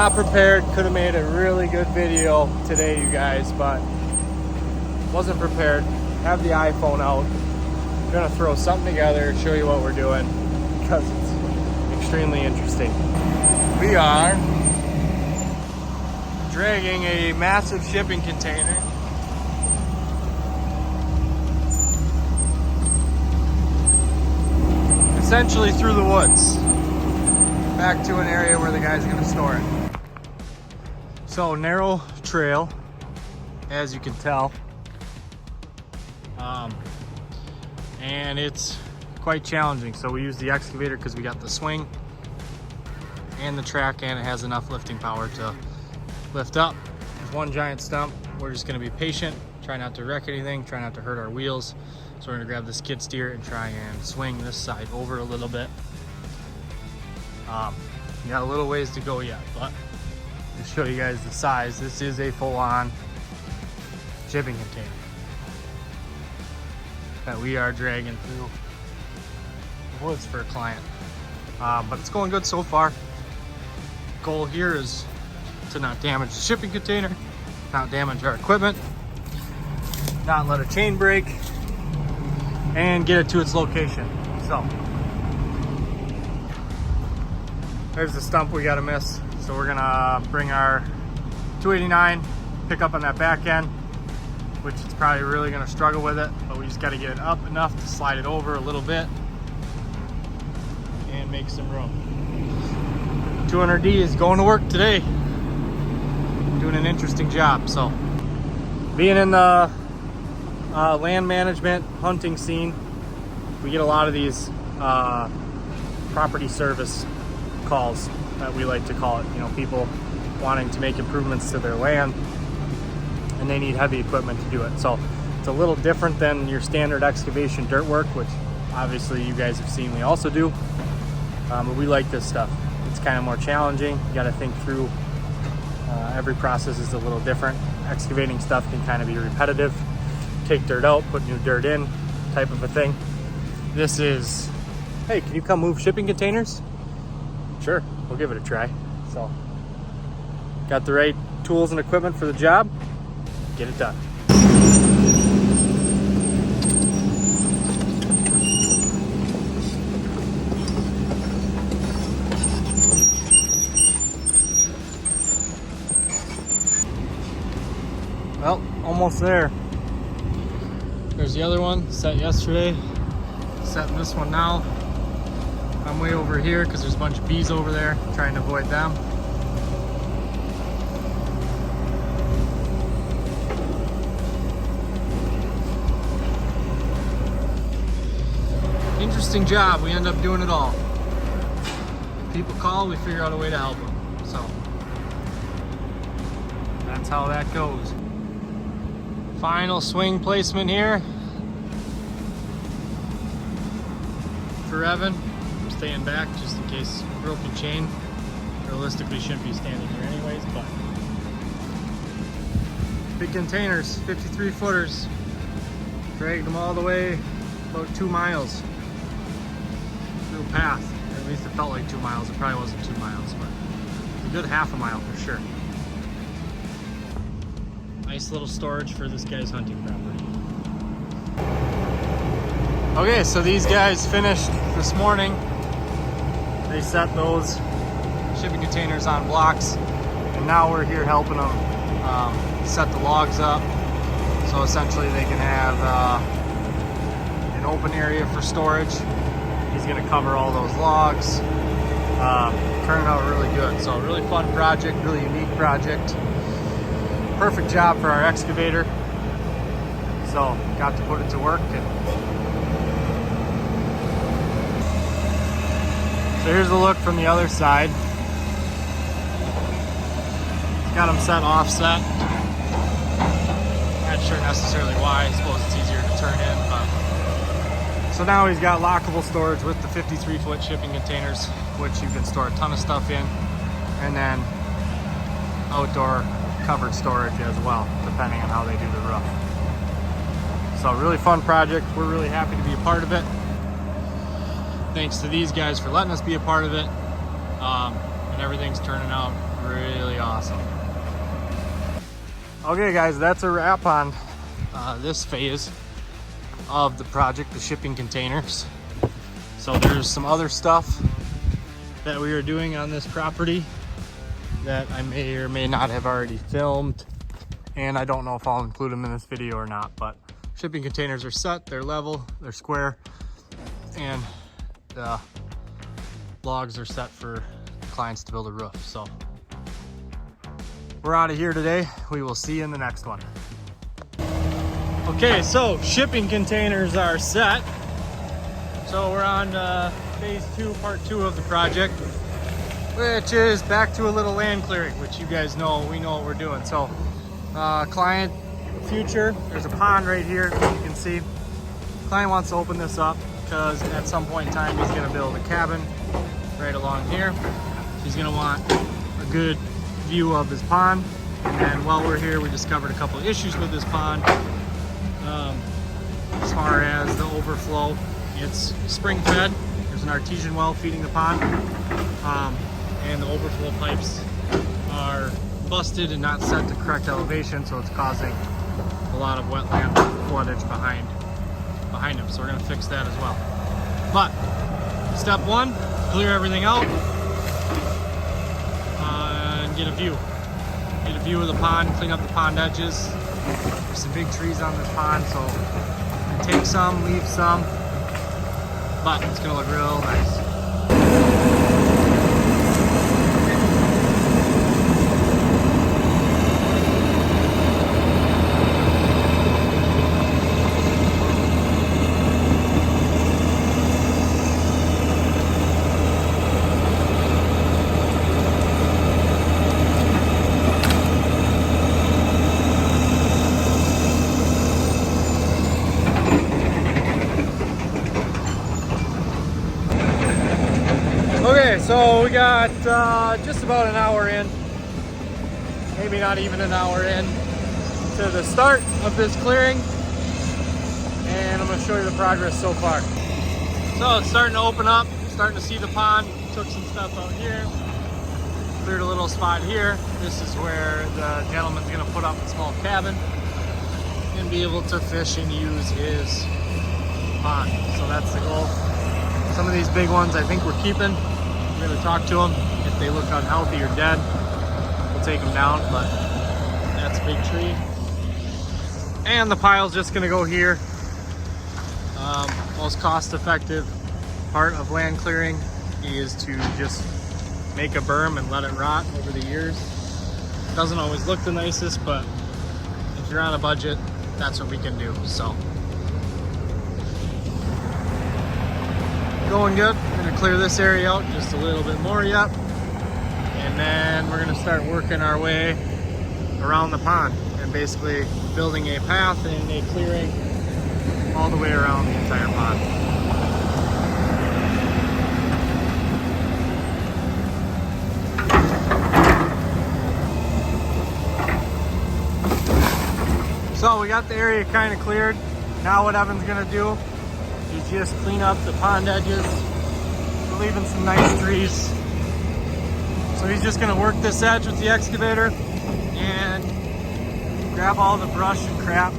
not prepared. Could have made a really good video today, you guys, but wasn't prepared. Have the iPhone out. Gonna throw something together, show you what we're doing, because it's extremely interesting. We are dragging a massive shipping container essentially through the woods back to an area where the guy's gonna store it. So narrow trail, as you can tell, and it's quite challenging. So we use the excavator because we got the swing and the track, and it has enough lifting power to lift up. There's one giant stump. We're just gonna be patient, try not to wreck anything, try not to hurt our wheels. So we're gonna grab the skid steer and try and swing this side over a little bit. Got a little ways to go yet, but to show you guys the size, this is a full-on shipping container that we are dragging through the woods for a client. But it's going good so far. Goal here is to not damage the shipping container, not damage our equipment, not let a chain break, and get it to its location. So there's the stump we gotta miss. So we're gonna bring our 289, pick up on that back end, which is probably really gonna struggle with it, but we just gotta get it up enough to slide it over a little bit and make some room. 200D is going to work today, doing an interesting job. So being in the land management hunting scene, we get a lot of these property service calls, that we like to call it. You know, people wanting to make improvements to their land and they need heavy equipment to do it. So it's a little different than your standard excavation dirt work, which obviously you guys have seen we also do, but we like this stuff. It's kind of more challenging. You got to think through, every process is a little different. Excavating stuff can kind of be repetitive, take dirt out, put new dirt in type of a thing. This is, hey, can you come move shipping containers? Sure, we'll give it a try. So got the right tools and equipment for the job, get it done. Well, almost there. There's the other one set yesterday, setting this one now. I'm way over here because there's a bunch of bees over there, trying to avoid them. Interesting job. We end up doing it all. People call, we figure out a way to help them. So that's how that goes. Final swing placement here for Evan. I'm staying back just in case broken chain. Realistically shouldn't be standing here anyways, but big containers, 53 footers. Dragged them all the way about 2 miles through a path. Or at least it felt like 2 miles. It probably wasn't 2 miles, but it's a good half a mile for sure. Nice little storage for this guy's hunting property. Okay, so these guys finished this morning. They set those shipping containers on blocks, and now we're here helping them set the logs up. So essentially they can have an open area for storage. He's gonna cover all those logs. Turned out really good. So a really fun project, really unique project. Perfect job for our excavator. So got to put it to work. So here's a look from the other side. Got them set offset. Not sure necessarily why. I suppose it's easier to turn in, but so now he's got lockable storage with the 53-foot shipping containers, which you can store a ton of stuff in, and then outdoor covered storage as well, depending on how they do the roof. So really fun project. We're really happy to be a part of it. Thanks to these guys for letting us be a part of it. And everything's turning out really awesome. Okay guys, that's a wrap on this phase of the project, the shipping containers. So there's some other stuff that we are doing on this property that I may or may not have already filmed, and I don't know if I'll include them in this video or not, but shipping containers are set, they're level, they're square, and the logs are set for clients to build a roof. So we're out of here today. We will see you in the next one. Okay, so shipping containers are set. So we're on phase 2, part 2 of the project, which is back to a little land clearing, which you guys know, we know what we're doing. So client future, there's a pond right here, you can see. Client wants to open this up because at some point in time he's gonna build a cabin right along here. He's gonna want a good view of his pond. And then while we're here, we discovered a couple of issues with this pond. As far as the overflow, it's spring fed. There's an artesian well feeding the pond. And the overflow pipes are busted and not set to correct elevation, so it's causing a lot of wetland floodage behind them. So we're gonna fix that as well. But step 1, clear everything out and get a view. Get a view of the pond, clean up the pond edges. There's some big trees on this pond, so take some, leave some, but it's gonna look real nice. So we got just about an hour in, maybe not even an hour in, to the start of this clearing, and I'm going to show you the progress so far. So it's starting to open up, starting to see the pond. Took some stuff out here, cleared a little spot here. This is where the gentleman's going to put up a small cabin and be able to fish and use his pond. So that's the goal. Some of these big ones I think we're keeping. We're going to talk to them. If they look unhealthy or dead, we'll take them down, but that's a big tree. And the pile's just going to go here. Most cost-effective part of land clearing is to just make a berm and let it rot over the years. Doesn't always look the nicest, but if you're on a budget, that's what we can do. So going good. I'm gonna clear this area out just a little bit more yet, and then we're gonna start working our way around the pond and basically building a path and a clearing all the way around the entire pond. So we got the area kind of cleared. Now what Evan's gonna do is just clean up the pond edges. We're leaving some nice trees. So he's just gonna work this edge with the excavator and grab all the brush and crap.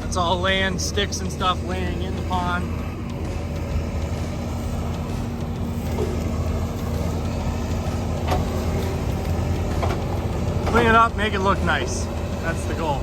That's all laying, sticks and stuff laying in the pond. Clean it up, make it look nice. That's the goal.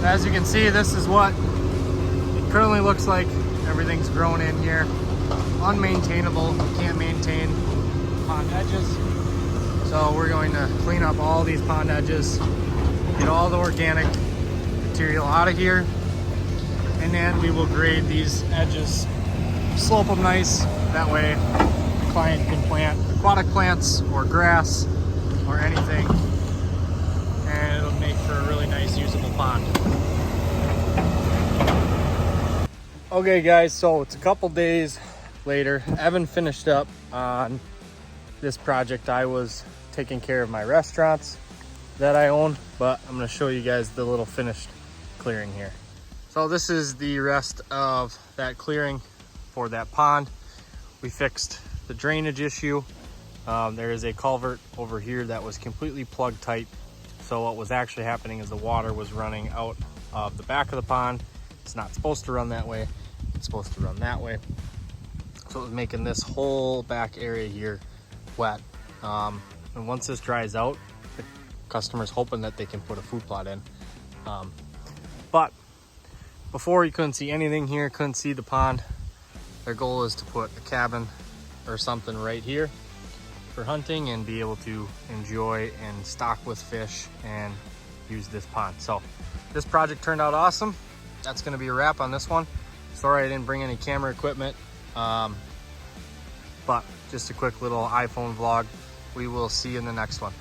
As you can see, this is what it currently looks like. Everything's grown in here. Unmaintainable, can't maintain pond edges. So we're going to clean up all these pond edges, get all the organic material out of here, and then we will grade these edges, slope them nice. That way the client can plant aquatic plants or grass or anything, and it'll make for a really nice usable pond. Okay guys, so it's a couple days later. Evan finished up on this project. I was taking care of my restaurants that I own, but I'm gonna show you guys the little finished clearing here. So this is the rest of that clearing for that pond. We fixed the drainage issue. There is a culvert over here that was completely plug tight. So what was actually happening is the water was running out of the back of the pond. It's not supposed to run that way. It's supposed to run that way. So it was making this whole back area here wet. And once this dries out, the customer's hoping that they can put a food plot in. But before, you couldn't see anything here, couldn't see the pond. Their goal is to put a cabin or something right here for hunting and be able to enjoy and stock with fish and use this pond. So this project turned out awesome. That's gonna be a wrap on this one. Sorry I didn't bring any camera equipment, but just a quick little iPhone vlog. We will see you in the next one.